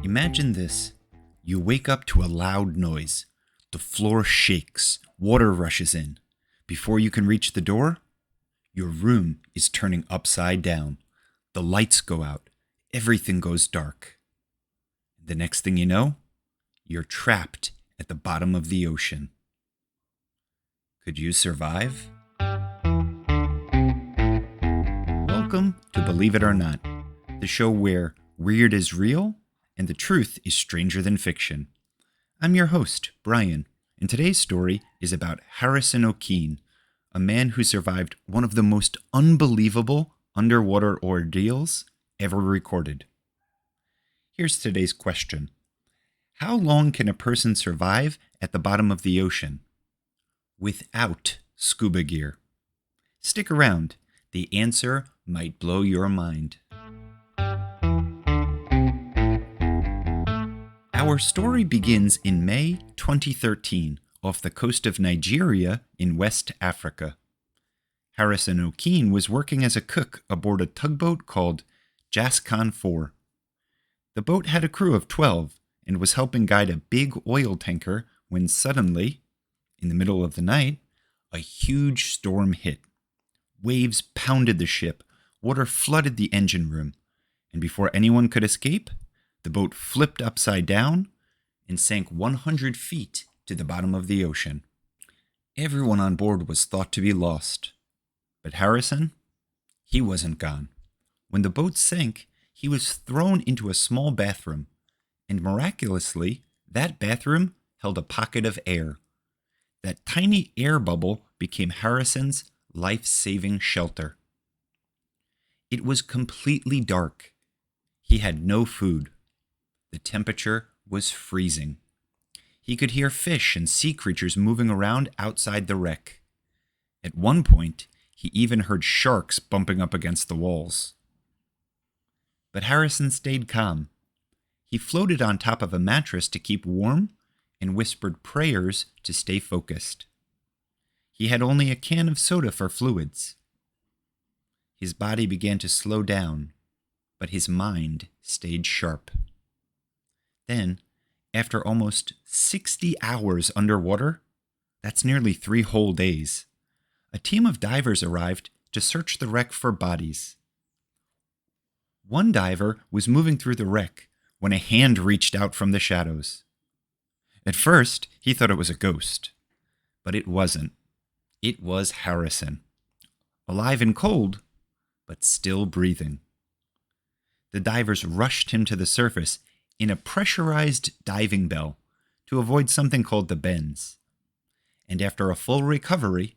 Imagine this. You wake up to a loud noise. The floor shakes, water rushes in. Before you can reach the door, your room is turning upside down. The lights go out. Everything goes dark. The next thing you know, you're trapped at the bottom of the ocean. Could you survive? Welcome to Believe It or Not, the show where weird is real and the truth is stranger than fiction. I'm your host, Bryan, and today's story is about Harrison Okene, a man who survived one of the most unbelievable underwater ordeals ever recorded. Here's today's question. How long can a person survive at the bottom of the ocean without scuba gear? Stick around. The answer might blow your mind. Our story begins in May 2013 off the coast of Nigeria in West Africa. Harrison Okene was working as a cook aboard a tugboat called Jascon 4. The boat had a crew of 12 and was helping guide a big oil tanker when suddenly, in the middle of the night, a huge storm hit. Waves pounded the ship, water flooded the engine room, and before anyone could escape, the boat flipped upside down and sank 100 feet to the bottom of the ocean. Everyone on board was thought to be lost. But Harrison, he wasn't gone. When the boat sank, he was thrown into a small bathroom, and miraculously, that bathroom held a pocket of air. That tiny air bubble became Harrison's life-saving shelter. It was completely dark. He had no food. The temperature was freezing. He could hear fish and sea creatures moving around outside the wreck. At one point, he even heard sharks bumping up against the walls. But Harrison stayed calm. He floated on top of a mattress to keep warm and whispered prayers to stay focused. He had only a can of soda for fluids. His body began to slow down, but his mind stayed sharp. Then, after almost 60 hours underwater, that's nearly 3 whole days, a team of divers arrived to search the wreck for bodies. One diver was moving through the wreck when a hand reached out from the shadows. At first, he thought it was a ghost, but it wasn't. It was Harrison, alive and cold, but still breathing. The divers rushed him to the surface in a pressurized diving bell to avoid something called the bends. And after a full recovery,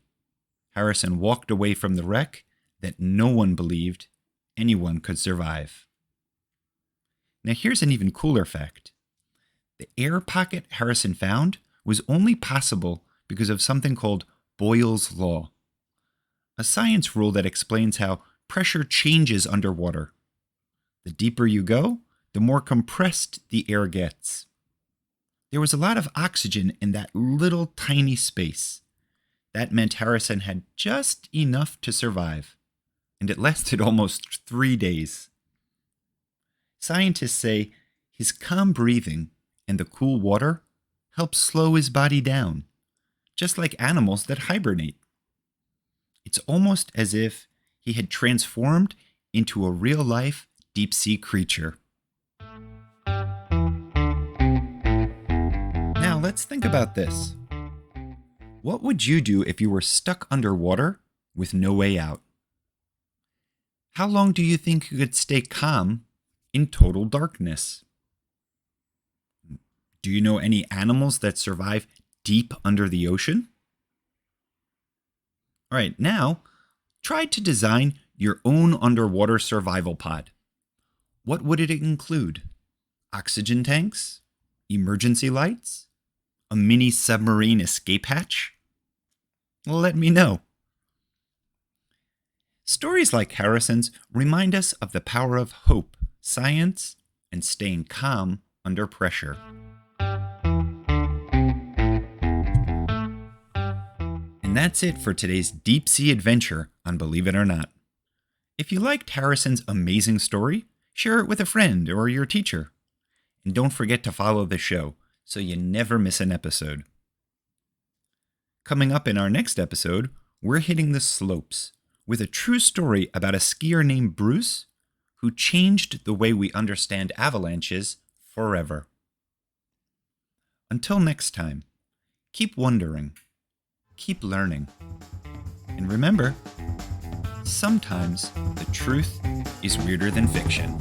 Harrison walked away from the wreck that no one believed anyone could survive. Now here's an even cooler fact. The air pocket Harrison found was only possible because of something called Boyle's Law, a science rule that explains how pressure changes underwater. The deeper you go, the more compressed the air gets. There was a lot of oxygen in that little tiny space. That meant Harrison had just enough to survive, and it lasted almost 3 days. Scientists say his calm breathing and the cool water help slow his body down, just like animals that hibernate. It's almost as if he had transformed into a real-life deep-sea creature. Now let's think about this. What would you do if you were stuck underwater with no way out? How long do you think you could stay calm in total darkness? Do you know any animals that survive deep under the ocean? All right, now try to design your own underwater survival pod. What would it include? Oxygen tanks? Emergency lights? A mini submarine escape hatch? Let me know. Stories like Harrison's remind us of the power of hope, science, and staying calm under pressure. And that's it for today's deep sea adventure on Believe It or Not. If you liked Harrison's amazing story, share it with a friend or your teacher. And don't forget to follow the show so you never miss an episode. Coming up in our next episode, we're hitting the slopes with a true story about a skier named Bruce who changed the way we understand avalanches forever. Until next time, keep wondering, keep learning, and remember, sometimes the truth is weirder than fiction.